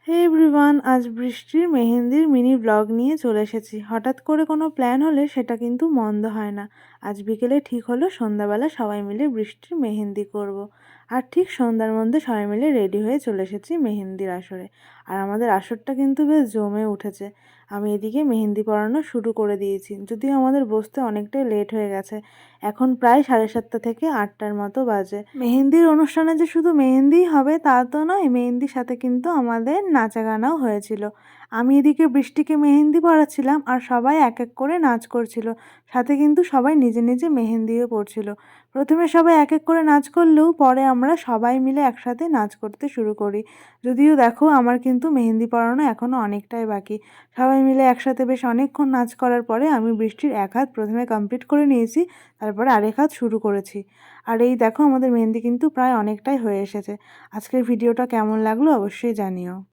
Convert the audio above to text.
হে everyone, আজ বৃষ্টির মেহেন্দির মিনি ব্লগ নিয়ে চলে এসেছি। হঠাৎ করে কোনো প্ল্যান হলে সেটা কিন্তু মন্দ হয় না। আজ বিকেলে ঠিক হলো সন্ধ্যাবেলা সবাই মিলে বৃষ্টির মেহেন্দি করব। আর ঠিক সন্ধ্যার মধ্যে সবাই মিলে রেডি হয়ে চলে এসেছি মেহেন্দির আসরে। আর আমাদের আসরটা কিন্তু বেশ জমে উঠেছে। আমি এদিকে মেহেন্দি পরানো শুরু করে দিয়েছি, যদিও আমাদের বসতে অনেকটাই লেট হয়ে গেছে। এখন প্রায় 7:30 থেকে 8টার মতো বাজে। মেহেন্দির অনুষ্ঠানে যে শুধু মেহেন্দিই হবে তা তো নয়, মেহেন্দির সাথে কিন্তু আমাদের নাচা গানাও হয়েছিল। আমি এদিকে বৃষ্টিকে মেহেন্দি পরাচ্ছিলাম আর সবাই এক এক করে নাচ করছিল। সাথে কিন্তু সবাই নিজে নিজে মেহেন্দিও পরছিল। প্রথমে সবাই এক এক করে নাচ করলেও পরে আমরা সবাই মিলে একসাথে নাচ করতে শুরু করি। যদিও দেখো আমার কিন্তু মেহেন্দি পরানো এখনও অনেকটাই বাকি। সবাই মিলে একসাথে বেশ অনেকক্ষণ নাচ করার পরে আমি বৃষ্টির এক হাত প্রথমে কমপ্লিট করে নিয়েছি, তারপরে আরেক হাত শুরু করেছি। আর এই দেখো আমাদের মেহেন্দি কিন্তু প্রায় অনেকটাই হয়ে এসেছে। আজকের ভিডিওটা কেমন লাগলো অবশ্যই জানিও।